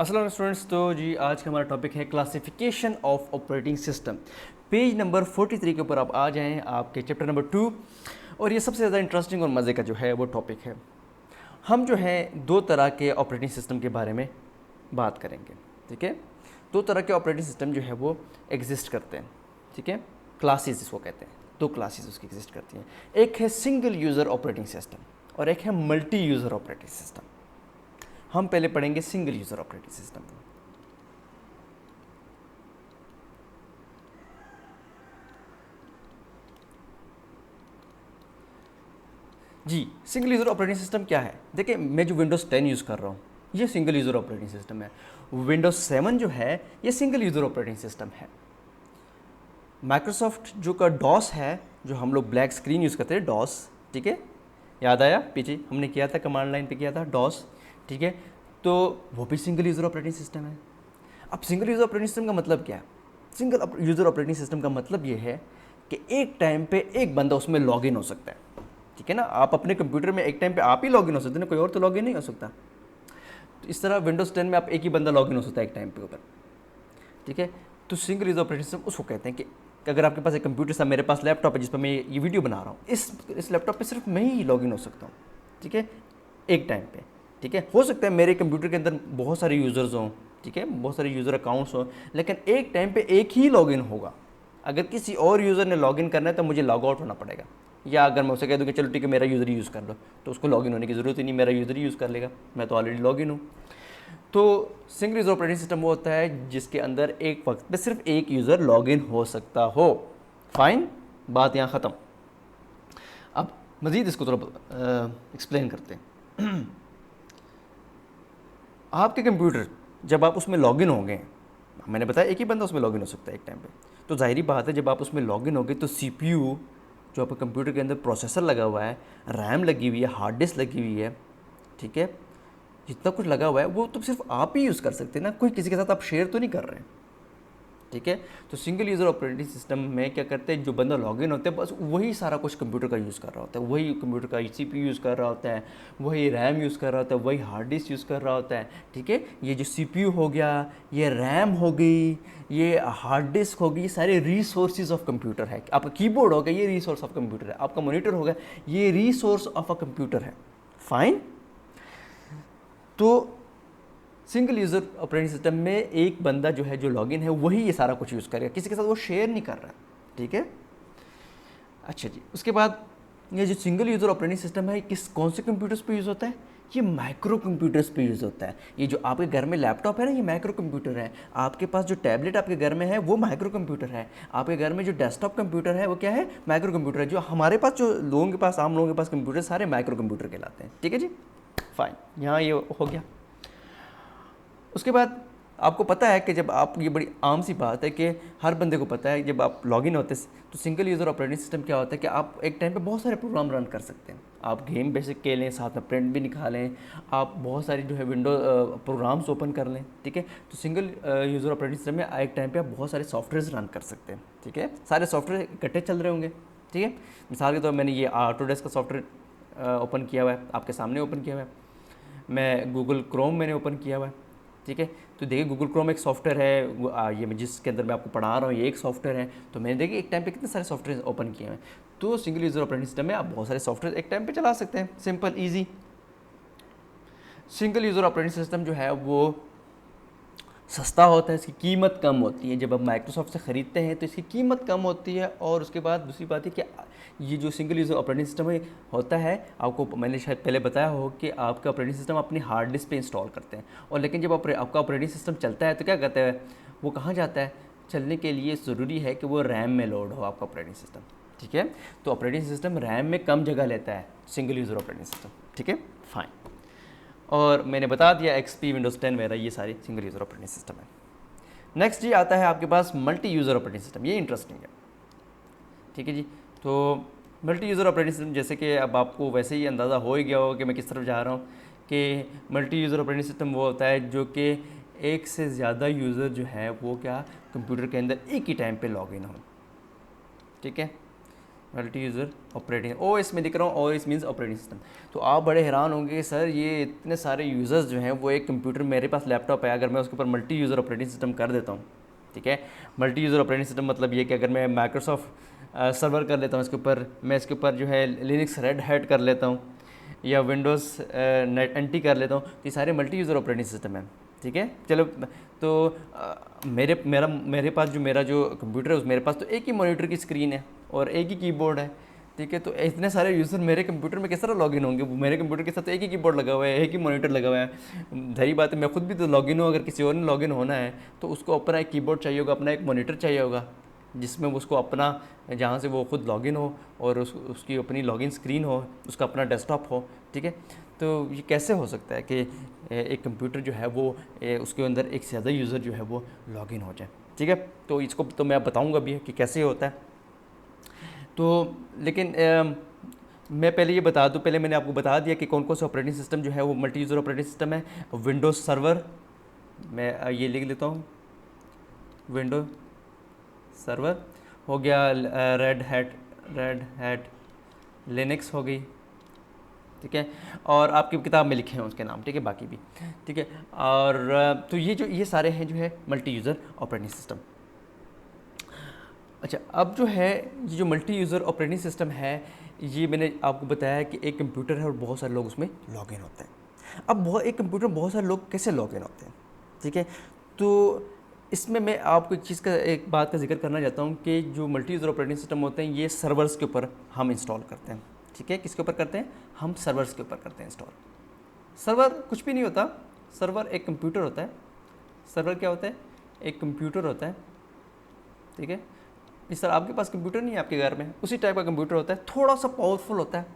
अस्सलाम स्टूडेंट्स। तो जी आज का हमारा टॉपिक है classification of operating system. Page number 43 के ऊपर आप आ जाएं, आपके चैप्टर नंबर 2। और ये सबसे ज़्यादा इंटरेस्टिंग और मज़े का जो है वो टॉपिक है। हम जो है दो तरह के ऑपरेटिंग सिस्टम के बारे में बात करेंगे। ठीक है, दो तरह के ऑपरेटिंग सिस्टम जो है वो एग्जिस्ट करते हैं। ठीक है, क्लासेस इसको कहते हैं, दो क्लासेस उसकी एग्जिस्ट करती हैं। एक है सिंगल यूज़र ऑपरेटिंग सिस्टम और एक है मल्टी यूज़र ऑपरेटिंग सिस्टम। हम पहले पढ़ेंगे सिंगल यूज़र ऑपरेटिंग सिस्टम। जी, सिंगल यूज़र ऑपरेटिंग सिस्टम क्या है? देखिए, मैं जो विंडोज़ 10 यूज़ कर रहा हूँ ये सिंगल यूज़र ऑपरेटिंग सिस्टम है। विंडोज़ 7 जो है ये सिंगल यूज़र ऑपरेटिंग सिस्टम है। माइक्रोसॉफ्ट जो का डॉस है, जो हम लोग ब्लैक स्क्रीन यूज़ करते हैं, डॉस। ठीक है, याद आया? पीछे हमने किया था, कमांड लाइन पे किया था डॉस। ठीक है, तो वो भी सिंगल यूज़र ऑपरेटिंग सिस्टम है। अब सिंगल यूज़र ऑपरेटिंग सिस्टम का मतलब क्या है? सिंगल यूज़र ऑपरेटिंग सिस्टम का मतलब ये है कि एक टाइम पे एक बंदा उसमें लॉग इन हो सकता है। ठीक है ना, आप अपने कंप्यूटर में एक टाइम पे आप ही लॉग इन हो सकते हैं ना, कोई और तो लॉग इन नहीं हो सकता। तो इस तरह विंडोज़ 10 में आप एक ही बंदा लॉग इन हो सकता है एक टाइम पे ऊपर। ठीक है, तो सिंगल यूज़र ऑपरेटिंग सिस्टम उसको कहते हैं कि अगर आपके पास एक कंप्यूटर सा, मेरे पास लैपटॉप है जिस पर मैं ये वीडियो बना रहा हूँ, इस लैपटॉप पे सिर्फ मैं ही लॉग इन हो सकता हूँ। ठीक है, एक टाइम पे। ठीक है, हो सकता है मेरे कंप्यूटर के अंदर बहुत सारे यूज़र्स हों, ठीक है, बहुत सारे यूज़र अकाउंट्स हों, लेकिन एक टाइम पे एक ही लॉगिन होगा। अगर किसी और यूज़र ने लॉगिन करना है तो मुझे लॉग आउट होना पड़ेगा, या अगर मैं उसे कह दूँ कि चलो ठीक है मेरा यूज़र ही यूज़ कर लो, तो उसको लॉगिन होने की ज़रूरत ही नहीं, मेरा यूज़र ही यूज़ कर लेगा, मैं तो ऑलरेडी लॉगिन हूँ। तो सिंगल यूज़र ऑपरेटिंग सिस्टम वो होता है जिसके अंदर एक वक्त पे सिर्फ एक यूज़र लॉगिन हो सकता हो। फाइन, बात यहाँ ख़त्म। अब मज़ीद इसको थोड़ा एक्सप्लेन करते हैं। आपके कंप्यूटर जब आप उसमें लॉगिन होंगे, मैंने बताया एक ही बंदा उसमें लॉगिन हो सकता है एक टाइम पे, तो ज़ाहिरी बात है जब आप उसमें लॉगिन होंगे तो सीपीयू जो आपके कंप्यूटर के अंदर प्रोसेसर लगा हुआ है, रैम लगी हुई है, हार्ड डिस्क लगी हुई है, ठीक है, जितना कुछ लगा हुआ है वो तो सिर्फ आप ही यूज़ कर सकते हैं ना, कोई किसी के साथ आप शेयर तो नहीं कर रहे हैं। ठीक है, तो सिंगल यूज़र ऑपरेटिंग सिस्टम में क्या करते हैं, जो बंदा लॉगिन होता है बस वही सारा कुछ कंप्यूटर का यूज़ कर रहा होता है, वही कंप्यूटर का सीपीयू यूज़ कर रहा होता है, वही रैम यूज़ कर रहा होता है, वही हार्ड डिस्क यूज़ कर रहा होता है। ठीक है, ये जो सीपीयू हो गया, ये रैम हो गई, ये हार्ड डिस्क हो गई, ये सारे रिसोर्सेज ऑफ कंप्यूटर है। आपका कीबोर्ड हो गया, ये रिसोर्स ऑफ कंप्यूटर है। आपका मॉनिटर होगा, ये रिसोर्स ऑफ अ कंप्यूटर है। फाइन, तो सिंगल यूज़र ऑपरेटिंग सिस्टम में एक बंदा जो है, जो लॉगिन है, वही ये सारा कुछ यूज़ करेगा, किसी के साथ वो शेयर नहीं कर रहा। ठीक है, अच्छा जी, उसके बाद ये जो सिंगल यूज़र ऑपरेटिंग सिस्टम है किस कौन से कंप्यूटर्स पे यूज़ होता है? ये माइक्रो कंप्यूटर्स पे यूज़ होता है। ये जो आपके घर में लैपटॉप है ना, ये माइक्रो कंप्यूटर है। आपके पास जो टैबलेट आपके घर में है वो माइक्रो कंप्यूटर है। आपके घर में जो डेस्कटॉप कंप्यूटर है वो क्या है? माइक्रो कंप्यूटर है। जो हमारे पास, जो लोगों के पास, आम लोगों के पास कंप्यूटर, सारे माइक्रो कंप्यूटर कहलाते हैं। ठीक है जी, फाइन, यहाँ ये हो गया। उसके बाद आपको पता है कि जब आप, ये बड़ी आम सी बात है कि हर बंदे को पता है, जब आप लॉगिन होते हैं तो सिंगल यूज़र ऑपरेटिंग सिस्टम क्या होता है कि आप एक टाइम पे बहुत सारे प्रोग्राम रन कर सकते हैं। आप गेम बेसिक खेलें, साथ में प्रिंट भी निकालें, आप बहुत सारी जो है विंडो प्रोग्राम्स ओपन कर लें। ठीक है, तो सिंगल यूज़र ऑपरेटिंग सिस्टम में एक टाइम पे आप बहुत सारे सॉफ्टवेयर रन कर सकते हैं। ठीक है, सारे सॉफ्टवेयर इकट्ठे चल रहे होंगे। ठीक है, मिसाल के तौर मैंने ये ऑटोडेस्क का सॉफ्टवेयर ओपन किया हुआ है, आपके सामने ओपन किया हुआ है। मैं गूगल क्रोम मैंने ओपन किया हुआ है। ठीक है, तो देखिए गूगल क्रोम एक सॉफ्टवेयर है, ये मैं जिसके अंदर मैं आपको पढ़ा रहा हूँ ये एक सॉफ्टवेयर है। तो मैंने देखिए एक टाइम पे कितने सारे सॉफ्टवेयर ओपन किए हैं। तो सिंगल यूज़र ऑपरेटिंग सिस्टम में आप बहुत सारे सॉफ्टवेयर एक टाइम पे चला सकते हैं, simple easy. Single user operating system जो है वो सस्ता होता है, इसकी कीमत कम होती है। जब आप माइक्रोसॉफ्ट से ख़रीदते हैं तो इसकी कीमत कम होती है। और उसके बाद दूसरी बात है कि ये जो सिंगल यूज़र ऑपरेटिंग सिस्टम होता है, आपको मैंने शायद पहले बताया हो कि आपका ऑपरेटिंग सिस्टम अपनी हार्ड डिस्क पे इंस्टॉल करते हैं। और लेकिन जब आपका ऑपरेटिंग सिस्टम चलता है तो क्या कहता है, वो कहाँ जाता है? चलने के लिए ज़रूरी है कि वो रैम में लोड हो आपका ऑपरेटिंग सिस्टम। ठीक है, तो ऑपरेटिंग सिस्टम रैम में कम जगह लेता है, सिंगल यूज़र ऑपरेटिंग सिस्टम। ठीक है, फाइन। और मैंने बता दिया एक्सपी, विंडोज़ 10 वगैरह ये सारी सिंगल यूज़र ऑपरेटिंग सिस्टम है। नेक्स्ट जी आता है आपके पास मल्टी यूज़र ऑपरेटिंग सिस्टम। ये इंटरेस्टिंग है। ठीक है जी, तो मल्टी यूज़र ऑपरेटिंग सिस्टम, जैसे कि अब आपको वैसे ही अंदाज़ा हो ही गया हो कि मैं किस तरफ जा रहा हूँ, कि मल्टी यूज़र ऑपरेटिंग सिस्टम वो होता है जो कि एक से ज़्यादा यूज़र जो है वो क्या कंप्यूटर के अंदर एक ही टाइम पे लॉगिन हो। ठीक है, multi user operating, O S में लिख रहा हूँ, O S means operating system. तो आप बड़े हैरान होंगे कि सर ये इतने सारे यूज़र्स जो हैं वो एक कंप्यूटर, मेरे पास लैपटॉप है, अगर मैं उसके ऊपर मल्टी यूज़र ऑपरेटिंग सिस्टम कर देता हूँ, ठीक है। मल्टी यूज़र ऑपरेटिंग सिस्टम मतलब ये कि अगर मैं माइक्रोसॉफ्ट सर्वर कर लेता हूँ इसके ऊपर, मैं इसके ऊपर जो है लिनक्स रेड हैट कर लेता हूँ या विंडोज़ नेट एंटी कर लेता हूँ, तो ये सारे मल्टी यूज़र ऑपरेटिंग सिस्टम है, ठीक है। चलो, तो मेरे पास जो मेरा जो कंप्यूटर है उस मेरे पास तो एक ही मॉनिटर की स्क्रीन है और एक ही कीबोर्ड है, ठीक है। तो इतने सारे यूज़र मेरे कंप्यूटर में किस तरह लॉगिन होंगे? वो मेरे कंप्यूटर के साथ तो एक ही कीबोर्ड लगा हुआ है, एक ही मॉनिटर लगा हुआ है। धरी बात है, मैं खुद भी तो लॉगिन हूँ, अगर किसी और ने लॉगिन होना है तो उसको अपना एक कीबोर्ड चाहिए होगा, अपना एक मॉनिटर चाहिए होगा, जिसमें उसको अपना, जहाँ से वो खुद लॉगिन हो और उसकी अपनी लॉगिन स्क्रीन हो, उसका अपना डेस्कटॉप हो, ठीक है। तो ये कैसे हो सकता है कि एक कंप्यूटर जो है वो उसके अंदर एक से ज़्यादा यूज़र जो है वो लॉगिन हो जाए, ठीक है। तो इसको तो मैं बताऊंगा भी कि कैसे होता है। तो लेकिन मैं पहले ये बता दूं, पहले मैंने आपको बता दिया कि कौन कौन से ऑपरेटिंग सिस्टम जो है वो मल्टी यूज़र ऑपरेटिंग सिस्टम है। विंडोज़ सर्वर, मैं ये लिख लेता हूँ, विंडो सर्वर हो गया, रेड हैट लिनक्स हो गई, ठीक है। और आपकी किताब में लिखे हैं उसके नाम, ठीक है, बाकी भी, ठीक है। और तो ये सारे हैं जो है मल्टी यूज़र ऑपरेटिंग सिस्टम। अच्छा, अब जो है ये जो मल्टी यूज़र ऑपरेटिंग सिस्टम है, ये मैंने आपको बताया कि एक कंप्यूटर है और बहुत सारे लोग उसमें लॉगिन होते हैं। अब एक कंप्यूटर में बहुत सारे लोग कैसे लॉगिन होते हैं, ठीक है। तो इसमें मैं आपको एक बात का जिक्र करना चाहता हूँ कि जो मल्टी यूज़र ऑपरेटिंग सिस्टम होते हैं ये सर्वर्स के ऊपर हम इंस्टॉल करते हैं, ठीक है। किसके ऊपर करते हैं? हम सर्वर्स के ऊपर करते हैं इंस्टॉल। सर्वर कुछ भी नहीं होता, सर्वर एक कंप्यूटर होता है। सर्वर क्या होता है? एक कंप्यूटर होता है, ठीक है। इस तरह आपके पास कंप्यूटर नहीं है आपके घर में, उसी टाइप का कंप्यूटर होता है, थोड़ा सा पावरफुल होता है,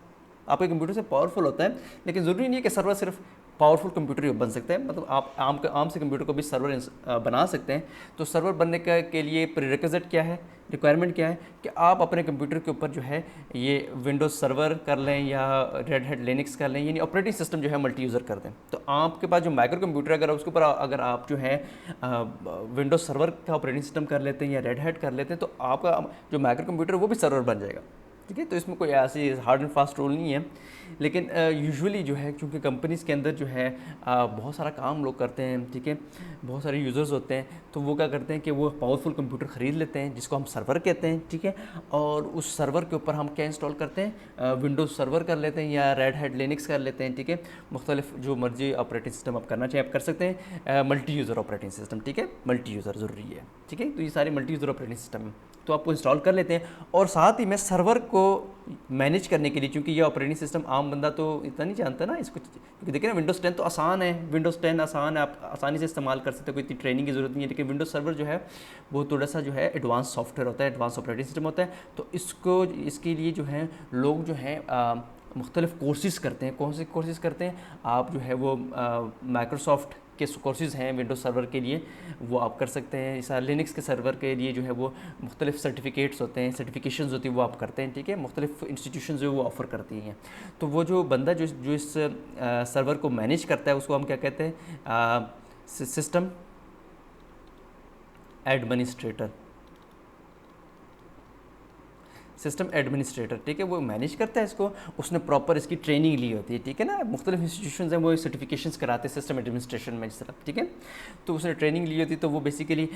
आपके कंप्यूटर से पावरफुल होता है, लेकिन ज़रूरी नहीं है कि सर्वर सिर्फ पावरफुल कंप्यूटर ही बन सकता है। मतलब आप आम से कंप्यूटर को भी सर्वर बना सकते हैं। तो सर्वर बनने के लिए प्रीरिक्विजिट क्या है, रिक्वायरमेंट क्या है कि आप अपने कंप्यूटर के ऊपर जो है ये विंडोज़ सर्वर कर लें या रेड हैट लिनक्स कर लें, यानी ऑपरेटिंग सिस्टम जो है मल्टी यूज़र कर दें। तो आपके पास जो माइक्रो कंप्यूटर है, अगर उसके ऊपर अगर आप जो है विंडोज़ सर्वर का ऑपरेटिंग सिस्टम कर लेते हैं या रेड हैट कर लेते हैं, तो आपका जो माइक्रो कंप्यूटर है वो भी सर्वर बन जाएगा, ठीक है। तो इसमें कोई ऐसी हार्ड एंड फास्ट रूल नहीं है, लेकिन यूजुअली जो है, क्योंकि कंपनीज़ के अंदर जो है बहुत सारा काम लोग करते हैं, ठीक है, बहुत सारे यूज़र्स होते हैं, तो वो क्या करते हैं कि वो पावरफुल कंप्यूटर ख़रीद लेते हैं जिसको हम सर्वर कहते हैं, ठीक है। और उस सर्वर के ऊपर हम क्या इंस्टॉल करते हैं? विंडोज़ सर्वर कर लेते हैं या रेड हैट लिनक्स कर लेते हैं, ठीक है। मुख्तलिफ जो मर्जी ऑपरेटिंग सिस्टम आप करना चाहें आप कर सकते हैं। मल्टी यूज़र ऑपरेटिंग सिस्टम, ठीक है, मल्टी यूज़र ज़रूरी है, ठीक है। तो ये सारे मल्टी यूज़र ऑपरेटिंग सिस्टम तो आपको इंस्टॉल कर लेते हैं। और साथ ही में सर्वर को मैनेज करने के लिए, क्योंकि ये ऑपरेटिंग सिस्टम आम बंदा तो इतना नहीं जानता ना इसको, क्योंकि देखिए ना विंडोज़ 10 तो आसान है, विंडोज़ 10 आसान है, आप आसानी से इस्तेमाल कर सकते हो, कोई इतनी ट्रेनिंग की ज़रूरत नहीं है। लेकिन विंडोज़ सर्वर जो है वो थोड़ा सा जो है एडवांस सॉफ्टवेयर होता है, एडवांस ऑपरेटिंग सिस्टम होता है। तो इसके लिए जो है लोग जो है मुख्तलिफ कोर्सेज़ करते हैं। कौन से कोर्सेज़ करते हैं? आप जो है वो माइक्रोसॉफ्ट के कोर्सेज़ हैं विंडोज़ सर्वर के लिए, वो आप कर सकते हैं। इस लिनक्स के सर्वर के लिए जो है वो मुख्तलिफ सर्टिफिकेट्स होते हैं, सर्टिफिकेशंस होती है, वो आप करते हैं, ठीक है। मुख्तलिफ इंस्टीट्यूशन जो वो ऑफ़र करती हैं। तो वो जो बंदा जो इस सर्वर को मैनेज करता है उसको हम क्या कहते हैं? सिस्टम एडमिनिस्ट्रेटर, सिस्टम एडमिनिस्ट्रेटर, ठीक है। वो मैनेज करता है इसको, उसने प्रॉपर इसकी ट्रेनिंग ली होती है, ठीक है ना। मुख्तलिफ इंस्टीट्यूशन हैं वो सर्टिफिकेशंस कराते हैं सिस्टम एडमिनिस्ट्रेशन में, जिस तरह, ठीक है। तो उसने ट्रेनिंग ली होती है। तो वो बेसिकली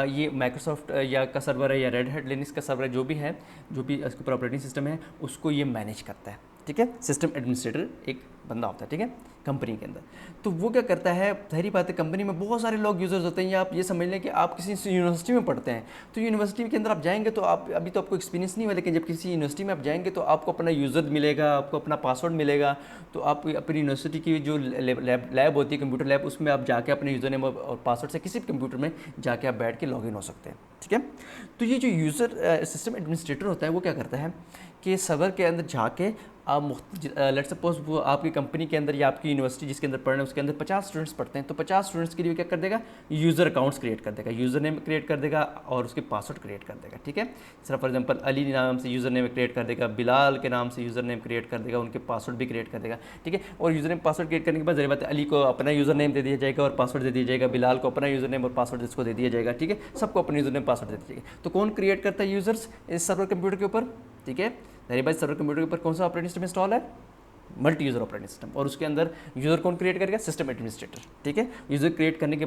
ये माइक्रोसॉफ्ट या का सर्वर है या रेड हैट लिनक्स का सर्वर है, जो भी है, जो भी इसके ऊपर ऑपरेटिंग सिस्टम है, उसको ये मैनेज करता है, ठीक है। सिस्टम एडमिनिस्ट्रेटर एक बंदा होता है, ठीक है, कंपनी के अंदर। तो वो क्या करता है? जाहिर बात है, कंपनी में बहुत सारे लोग यूज़र्स होते हैं, या आप ये समझ लें कि आप किसी यूनिवर्सिटी में पढ़ते हैं। तो यूनिवर्सिटी के अंदर आप जाएंगे तो आप अभी तो आपको एक्सपीरियंस नहीं हुआ, लेकिन जब किसी यूनिवर्सिटी में आप जाएंगे तो आपको अपना यूज़र मिलेगा, आपको अपना पासवर्ड मिलेगा। तो आप अपनी यूनिवर्सिटी की जो लैब होती है, कंप्यूटर लैब, उसमें आप जाके अपने यूज़र नेम और पासवर्ड से किसी भी कंप्यूटर में जाके आप बैठ के लॉगिन हो सकते हैं, ठीक है। तो ये जो यूज़र सिस्टम एडमिनिस्ट्रेटर होता है वो क्या करता है कि सर्वर के अंदर जाके आप लेट्स सपोज वो आपकी कंपनी के अंदर या आपकी यूनिवर्सिटी जिसके अंदर पढ़ रहे हैं उसके अंदर 50 स्टूडेंट्स पढ़ते हैं। तो 50 स्टूडेंट्स के लिए क्या कर देगा? यूज़र अकाउंट्स क्रिएट कर देगा, यूज़र नेम क्रिएट कर देगा और उसके पासवर्ड क्रिएट कर देगा, ठीक है। सिर्फ फॉर एग्जांपल अली नाम से यूज़र नेम क्रिएट कर देगा, बिलाल के नाम से यूज़र नेम क्रिएट कर देगा, उनके पासवर्ड भी क्रिएट कर देगा, ठीक है। और यूज़र नेम पासवर्ड क्रिएट करने के बाद ज़रूरी बात है अली को अपना यूज़र नेम दे दिया जाएगा और पासवर्ड दे दिया जाएगा, बिलाल को अपना यूज़र नेम और पासवर्ड इसको दे दिया जाएगा, ठीक है। सबको अपना यूज़र नेम पासवर्ड दे दिया जाएगा। तो कौन क्रिएट करता है यूज़र्स इस सर्वर कंप्यूटर के ऊपर? ठीक है, मेरे पास सर्वर कंप्यूटर के ऊपर कौन सा ऑपरेटिंग सिस्टम इंस्टॉल है, मल्टी यूज़र ऑपरेटिंग सिस्टम, और उसके अंदर यूज़र कौन क्रिएट करेगा, सिस्टम एडमिनिस्ट्रेटर, ठीक है। यूज़र क्रिएट करने के